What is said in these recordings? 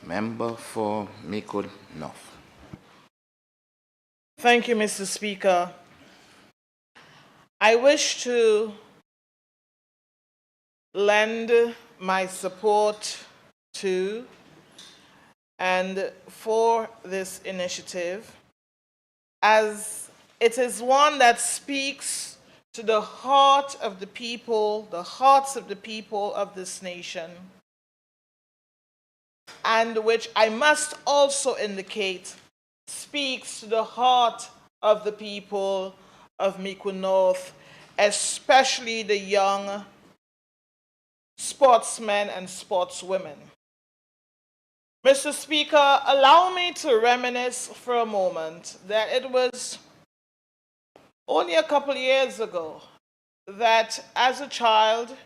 Member for Mico North. Thank you, Mr. Speaker. I wish to lend my support to and for this initiative, as it is one that speaks to the heart of the people, the hearts of the people of this nation, and which I must also indicate speaks to the heart of the people of Mico North, especially the young sportsmen and sportswomen. Mr. Speaker, allow me to reminisce for a moment that it was only a couple years ago that as a child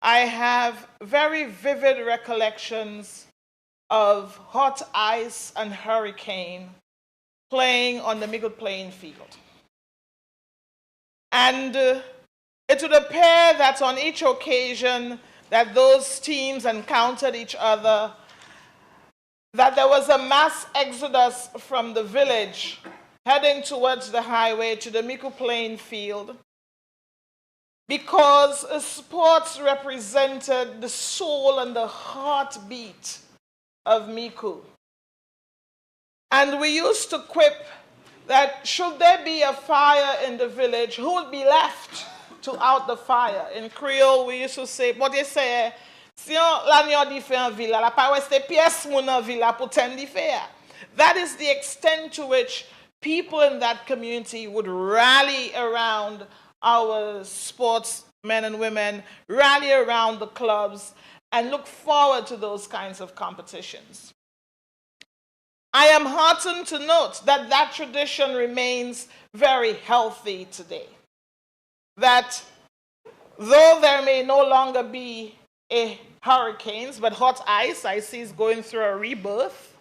I have very vivid recollections of hot ice and hurricane playing on the Mico playing field. And it would appear that on each occasion that those teams encountered each other, that there was a mass exodus from the village heading towards the highway to the Mico playing field, because sports represented the soul and the heartbeat of Mico. And we used to quip that should there be a fire in the village, who would be left to out the fire? In Creole, we used to say, but they say, si l'agneau di fait en villa, la pa weste pièce moun en villa pour ten di faire. That is the extent to which people in that community would rally around our sportsmen and women, rally around the clubs, and look forward to those kinds of competitions. I am heartened to note that that tradition remains very healthy today. That though there may no longer be hurricanes, but hot ice, I see, is going through a rebirth.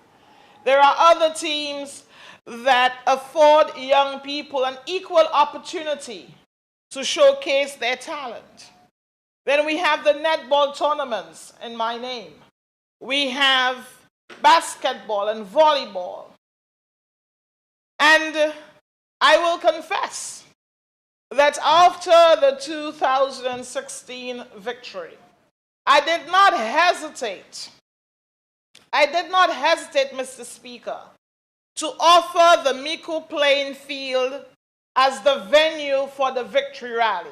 There are other teams that afford young people an equal opportunity to showcase their talent. Then we have the netball tournaments in my name. We have basketball and volleyball. And I will confess that after the 2016 victory, I did not hesitate, Mr. Speaker, to offer the Mico playing field as the venue for the victory rally.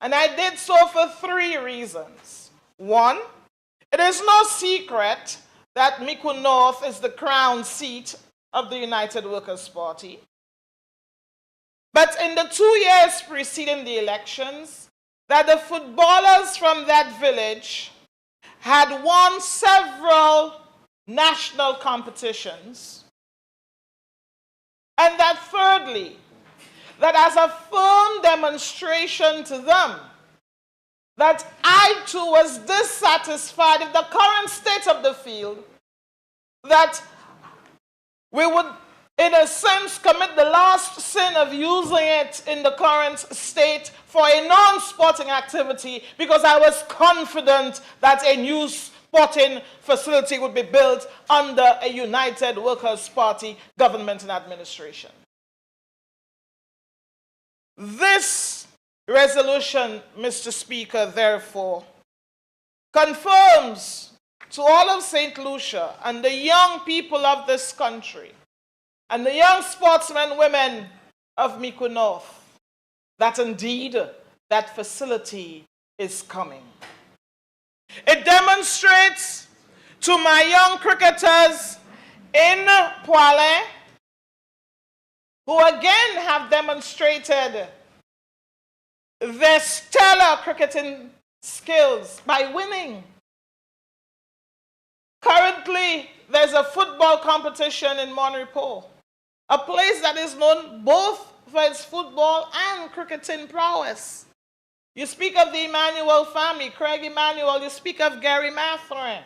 And I did so for 3 reasons. One, it is no secret that Mico North is the crown seat of the United Workers' Party. But in the 2 years preceding the elections, that the footballers from that village had won several national competitions. And that thirdly, that as a firm demonstration to them that I too was dissatisfied with the current state of the field, that we would, in a sense, commit the last sin of using it in the current state for a non-sporting activity, because I was confident that a new sporting facility would be built under a United Workers' Party government and administration. This resolution, Mr. Speaker, therefore, confirms to all of St. Lucia and the young people of this country and the young sportsmen and women of Mico North that indeed that facility is coming. It demonstrates to my young cricketers in Poilin, who again have demonstrated their stellar cricketing skills by winning. Currently, there's a football competition in Monrepo, a place that is known both for its football and cricketing prowess. You speak of the Emmanuel family, Craig Emmanuel, you speak of Gary Matherin,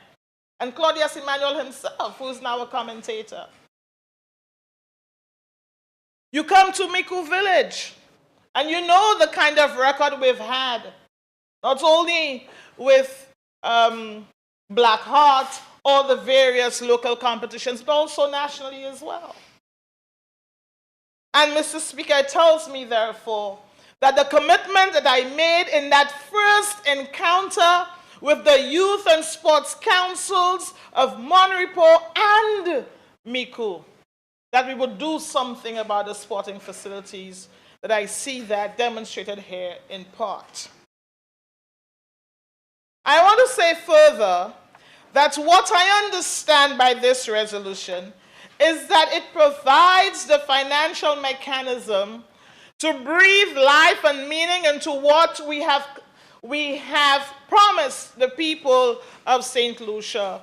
and Claudius Emmanuel himself, who is now a commentator. You come to Mico Village, and you know the kind of record we've had, not only with Black Heart all the various local competitions, but also nationally as well. And Mr. Speaker, it tells me, therefore, that the commitment that I made in that first encounter with the Youth and Sports Councils of Monrepo and Micoud, that we would do something about the sporting facilities, that I see that demonstrated here in part. I want to say further that what I understand by this resolution is that it provides the financial mechanism to breathe life and meaning into what we have promised the people of St. Lucia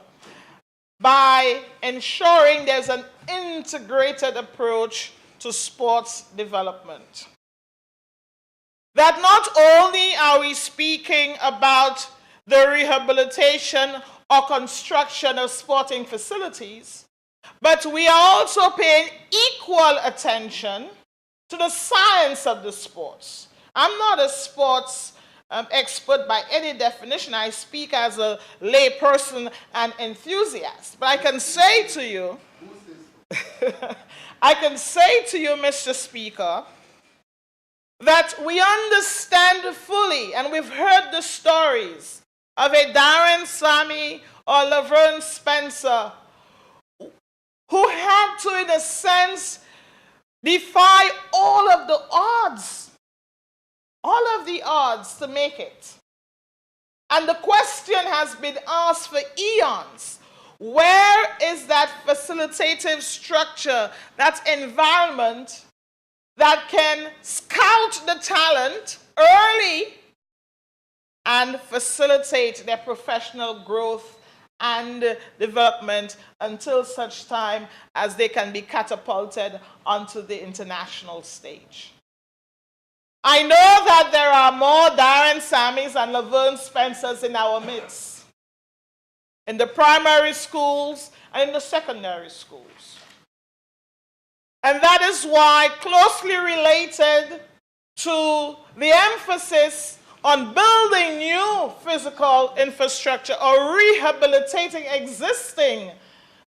by ensuring there's an integrated approach to sports development. That not only are we speaking about the rehabilitation or construction of sporting facilities, but we are also paying equal attention to the science of the sports. I'm not a sports expert by any definition. I speak as a lay person and enthusiast. But I can say to you, Mr. Speaker, that we understand fully, and we've heard the stories of a Darren Sammy or Laverne Spencer who had to, in a sense, defy all of the odds to make it. And the question has been asked for eons. Where is that facilitative structure, that environment that can scout the talent early and facilitate their professional growth and development until such time as they can be catapulted onto the international stage? I know that there are more Darren Sammys and Laverne Spencers in our midst, in the primary schools and in the secondary schools. And that is why, closely related to the emphasis on building new physical infrastructure or rehabilitating existing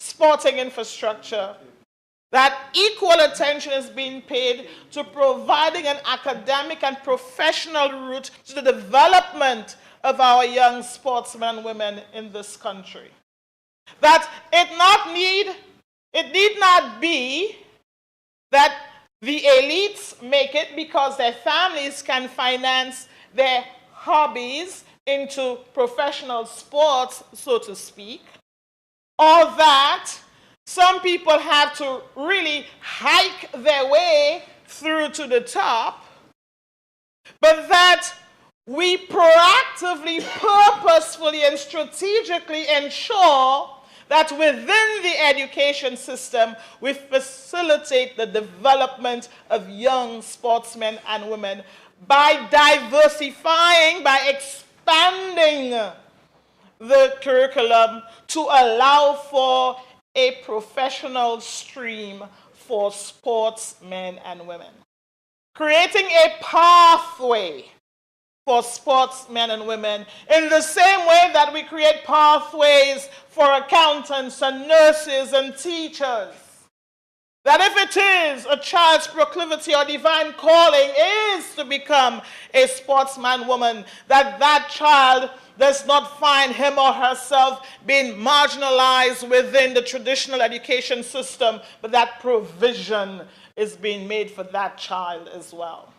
sporting infrastructure, that equal attention is being paid to providing an academic and professional route to the development of our young sportsmen and women in this country. That it need not be that the elites make it because their families can finance their hobbies into professional sports, so to speak, or that some people have to really hike their way through to the top, but that we proactively, purposefully, and strategically ensure that within the education system, we facilitate the development of young sportsmen and women by diversifying, by expanding the curriculum to allow for a professional stream for sportsmen and women. Creating a pathway for sportsmen and women in the same way that we create pathways for accountants and nurses and teachers. That if it is a child's proclivity or divine calling is to become a sportsman woman, that child does not find him or herself being marginalized within the traditional education system, but that provision is being made for that child as well.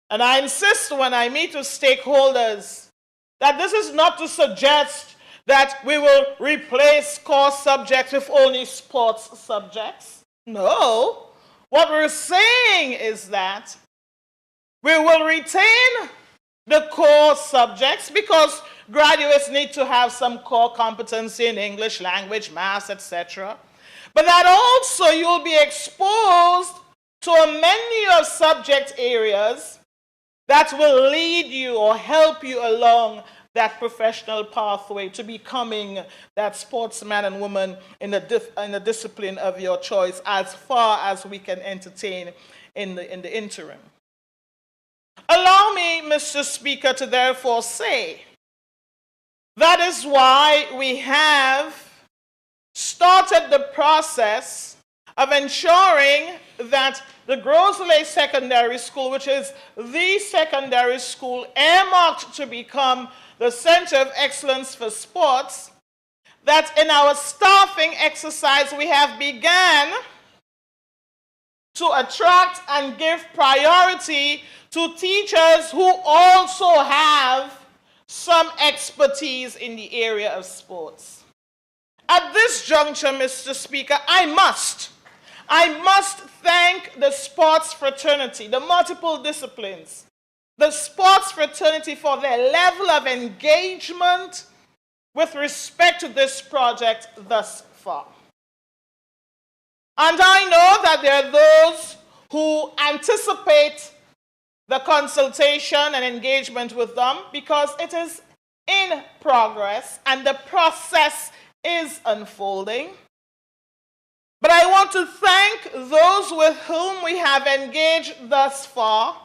And I insist when I meet with stakeholders that this is not to suggest that we will replace core subjects with only sports subjects. No. What we're saying is that we will retain the core subjects because graduates need to have some core competency in English, language, math, etc. But that also you'll be exposed to a menu of subject areas that will lead you or help you along that professional pathway to becoming that sportsman and woman in the discipline of your choice, as far as we can entertain in the interim. Allow me, Mr. Speaker, to therefore say That is why we have started the process of ensuring that the Grosley Secondary School, which is the secondary school earmarked to become the Center of Excellence for Sports, that in our staffing exercise we have begun to attract and give priority to teachers who also have some expertise in the area of sports. At this juncture, Mr. Speaker, I must thank the sports fraternity, the multiple disciplines, the sports fraternity for their level of engagement with respect to this project thus far. And I know that there are those who anticipate the consultation and engagement with them because it is in progress and the process is unfolding. But I want to thank those with whom we have engaged thus far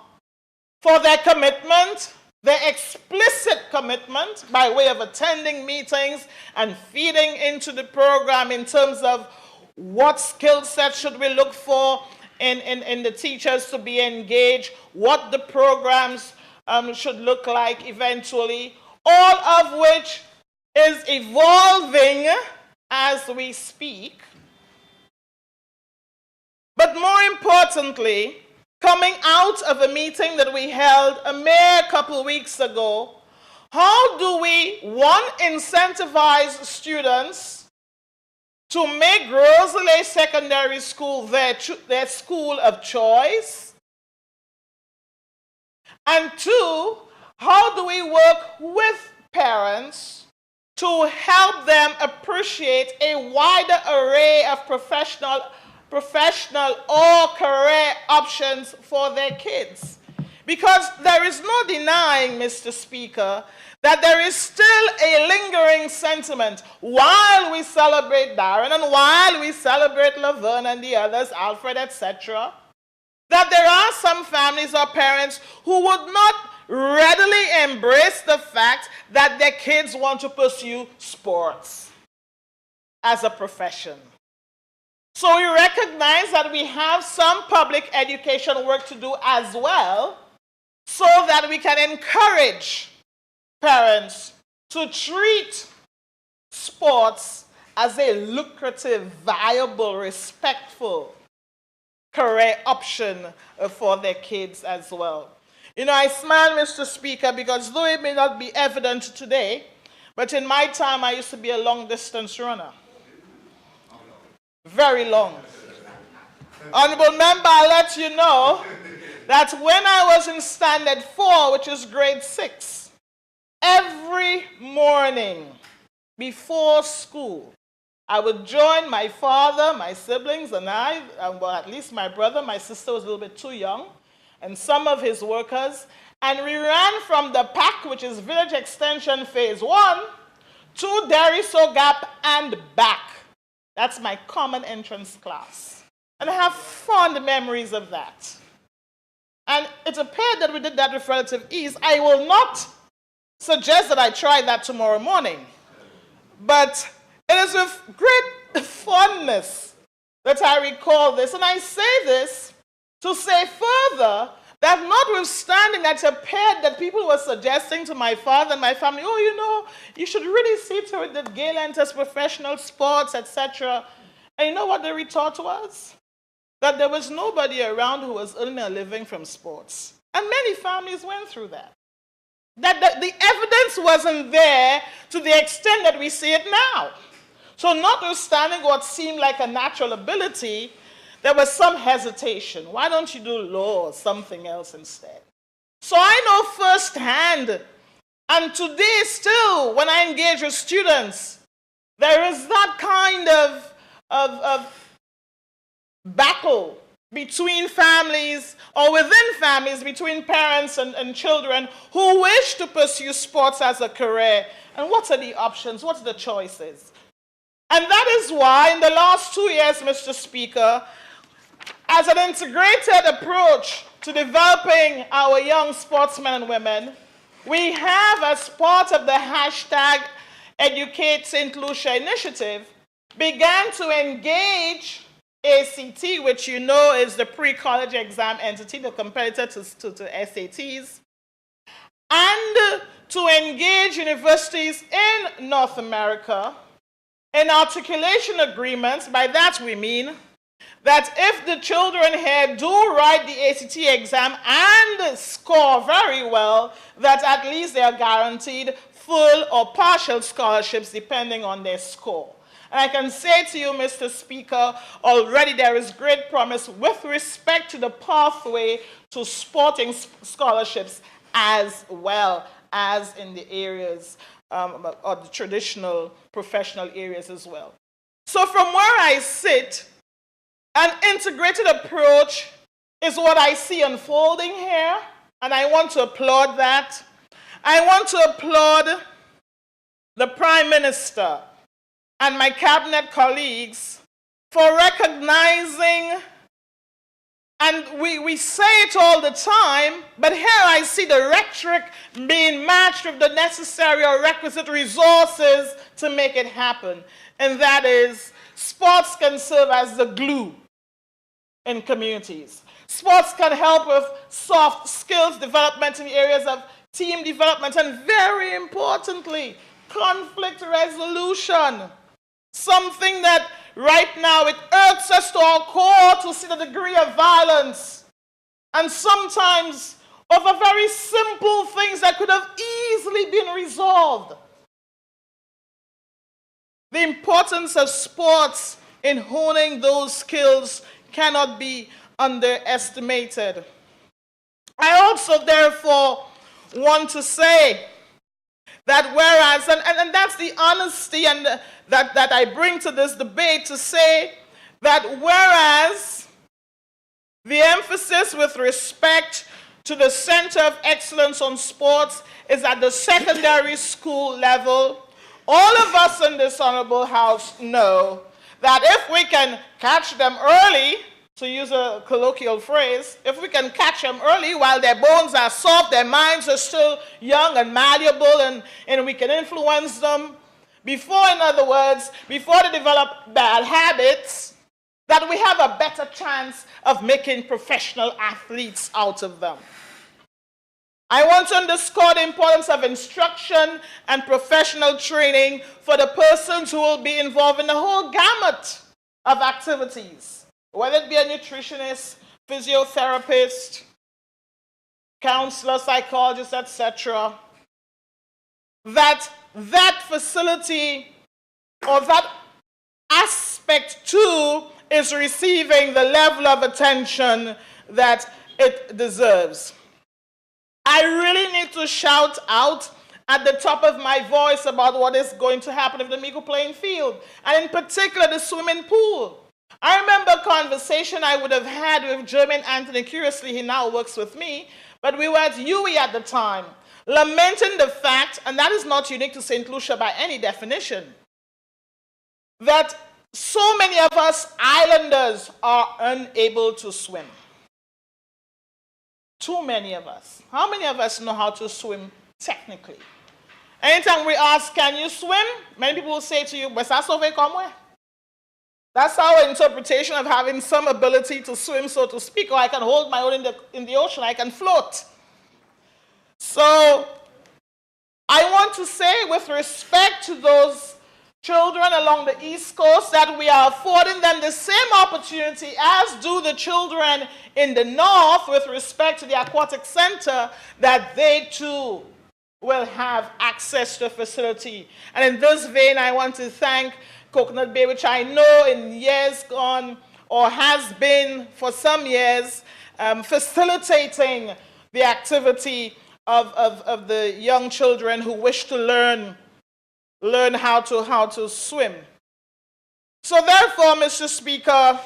for their commitment, their explicit commitment by way of attending meetings and feeding into the program in terms of what skill sets should we look for in the teachers to be engaged, what the programs should look like eventually, all of which is evolving as we speak. But more importantly, coming out of a meeting that we held a mere couple weeks ago, how do we, one, incentivize students to make Grosley Secondary School their school of choice? And two, how do we work with parents to help them appreciate a wider array of professional or career options for their kids? Because there is no denying, Mr. Speaker, that there is still a lingering sentiment while we celebrate Darren and while we celebrate Laverne and the others, Alfred, etc., that there are some families or parents who would not readily embrace the fact that their kids want to pursue sports as a profession. So we recognize that we have some public education work to do as well, so that we can encourage parents to treat sports as a lucrative, viable, respectful career option for their kids as well. You know, I smile, Mr. Speaker, because though it may not be evident today, but in my time I used to be a long-distance runner. Very long. Honorable member, I'll let you know that when I was in standard 4, which is grade 6, every morning before school, I would join my father, my siblings, and I, well, at least my brother, my sister was a little bit too young, and some of his workers, and we ran from the PAC, which is Village Extension Phase 1, to Deriso Gap and back. That's my common entrance class. And I have fond memories of that. And it appeared that we did that with relative ease. I will not suggest that I try that tomorrow morning. But it is with great fondness that I recall this. And I say this to say further that notwithstanding that it appeared that people were suggesting to my father and my family, oh, you know, you should really see to it that Gale enters professional sports, etc. And you know what the retort was? That there was nobody around who was earning a living from sports. And many families went through that. That the evidence wasn't there to the extent that we see it now. So notwithstanding what seemed like a natural ability, there was some hesitation. Why don't you do law or something else instead? So I know firsthand, and today still, when I engage with students, there is that kind of battle between families or within families, between parents and children who wish to pursue sports as a career. And what are the options? What are the choices? And that is why in the last 2 years, Mr. Speaker, as an integrated approach to developing our young sportsmen and women, we have, as part of the hashtag Educate St. Lucia initiative began to engage ACT, which you know is the pre-college exam entity, the competitor to SATs, and to engage universities in North America in articulation agreements. By that we mean that if the children here do write the ACT exam and score very well, that at least they are guaranteed full or partial scholarships depending on their score. And I can say to you, Mr. Speaker, already there is great promise with respect to the pathway to sporting scholarships as well as in the areas or the traditional professional areas as well. So from where I sit, an integrated approach is what I see unfolding here, and I want to applaud that. I want to applaud the Prime Minister and my cabinet colleagues for recognizing, and we say it all the time, but here I see the rhetoric being matched with the necessary or requisite resources to make it happen. And that is, sports can serve as the glue in communities. Sports can help with soft skills development in the areas of team development and, very importantly, conflict resolution. Something that right now it irks us to our core to see the degree of violence, and sometimes over very simple things that could have easily been resolved. The importance of sports in honing those skills cannot be underestimated. I also therefore want to say that whereas, and that's the honesty and that I bring to this debate, to say that whereas the emphasis with respect to the Center of Excellence on Sports is at the secondary school level, all of us in this Honorable House know that if we can catch them early, to use a colloquial phrase, if we can catch them early while their bones are soft, their minds are still young and malleable, and we can influence them before, in other words, before they develop bad habits, that we have a better chance of making professional athletes out of them. I want to underscore the importance of instruction and professional training for the persons who will be involved in the whole gamut of activities, whether it be a nutritionist, physiotherapist, counselor, psychologist, etc., that facility or that aspect too is receiving the level of attention that it deserves. I really need to shout out at the top of my voice about what is going to happen with the Mico playing field, and in particular the swimming pool. I remember a conversation I would have had with Jermaine Anthony. Curiously, he now works with me, but we were at UE at the time, lamenting the fact, and that is not unique to St. Lucia by any definition, that so many of us islanders are unable to swim. Too many of us. How many of us know how to swim technically? Anytime we ask, can you swim? Many people will say to you, that's our interpretation of having some ability to swim, so to speak, or I can hold my own in the ocean, I can float. So I want to say, with respect to those children along the East Coast, that we are affording them the same opportunity as do the children in the North with respect to the aquatic center, that they too will have access to the facility. And in this vein, I want to thank Coconut Bay, which I know in years gone, or has been for some years, facilitating the activity of the young children who wish to learn how to swim. So therefore, Mr. Speaker,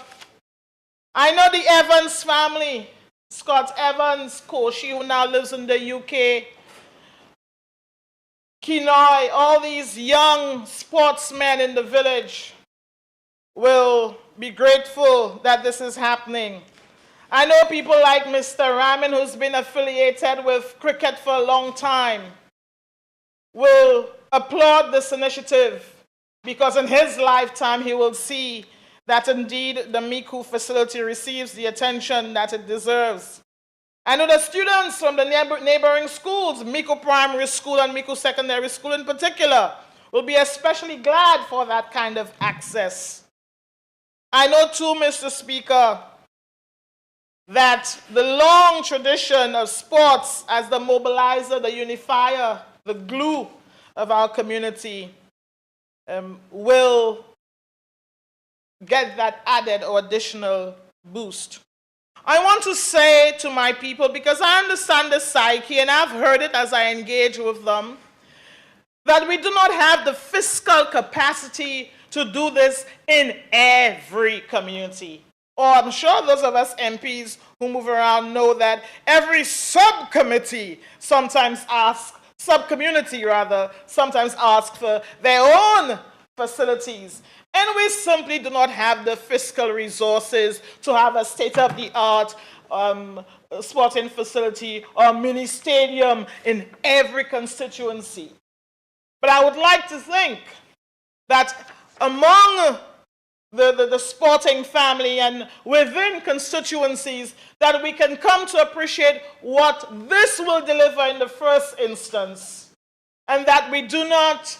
I know the Evans family, Scott Evans, Koshi, who now lives in the UK, Kinoy, all these young sportsmen in the village will be grateful that this is happening. I know people like Mr. Raman, who's been affiliated with cricket for a long time, will applaud this initiative because in his lifetime he will see that indeed the Miku facility receives the attention that it deserves. I know the students from the neighboring schools, Miku Primary School and Miku Secondary School in particular, will be especially glad for that kind of access. I know too, Mr. Speaker, that the long tradition of sports as the mobilizer, the unifier, the glue of our community will get that added or additional boost. I want to say to my people, because I understand the psyche and I've heard it as I engage with them, that we do not have the fiscal capacity to do this in every community. Or I'm sure those of us MPs who move around know that every subcommunity sometimes ask for their own facilities. And we simply do not have the fiscal resources to have a state-of-the-art sporting facility or mini stadium in every constituency. But I would like to think that among the sporting family and within constituencies that we can come to appreciate what this will deliver in the first instance, and that we do not,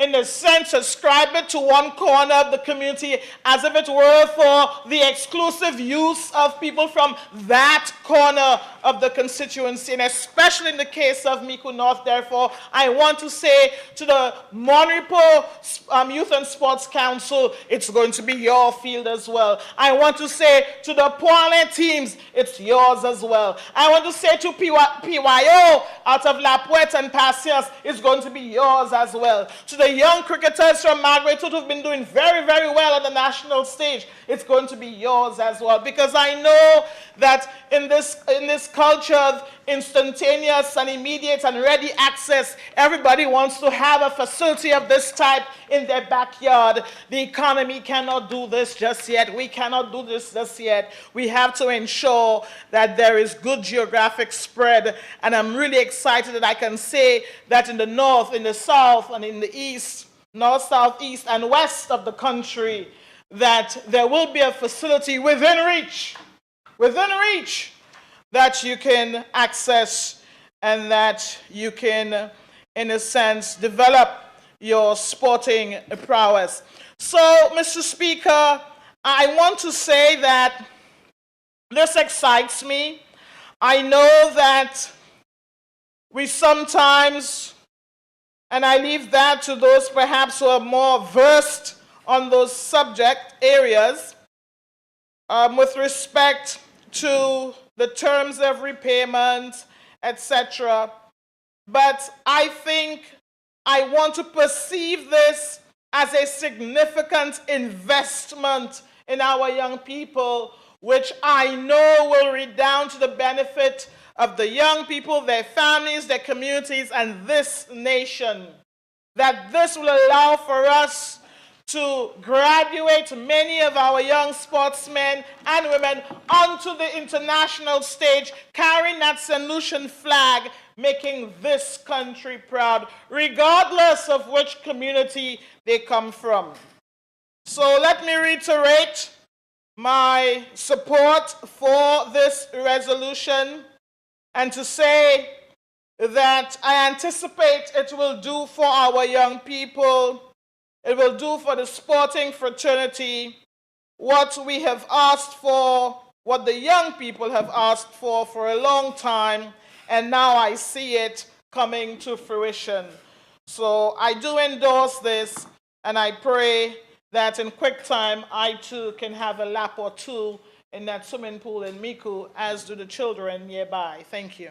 in a sense, ascribe it to one corner of the community as if it were for the exclusive use of people from that corner of the constituency, and especially in the case of Miku North. Therefore, I want to say to the Monrepo Youth and Sports Council, it's going to be your field as well. I want to say to the Poile teams, it's yours as well. I want to say to PYO out of La Puette and Patience, it's going to be yours as well. To the young cricketers from Margaret who've been doing very, very well on the national stage, it's going to be yours as well. Because I know that in this culture of instantaneous and immediate and ready access, everybody wants to have a facility of this type in their backyard. The economy cannot do this just yet. We cannot do this just yet. We have to ensure that there is good geographic spread. And I'm really excited that I can say that in the north, in the south, and in the east, north, south, east, and west of the country, that there will be a facility within reach that you can access and that you can, in a sense, develop your sporting prowess. So, Mr. Speaker, I want to say that this excites me. I know that we sometimes, and I leave that to those perhaps who are more versed on those subject areas, with respect to the terms of repayment, etc. But I think I want to perceive this as a significant investment in our young people, which I know will redound to the benefit of the young people, their families, their communities, and this nation. That this will allow for us to graduate many of our young sportsmen and women onto the international stage, carrying that St. Lucian flag, making this country proud, regardless of which community they come from. So let me reiterate my support for this resolution and to say that I anticipate it will do for our young people, it will do for the sporting fraternity what we have asked for, what the young people have asked for a long time, and now I see it coming to fruition. So I do endorse this, and I pray that in quick time I too can have a lap or two in that swimming pool in Miku, as do the children nearby. Thank you.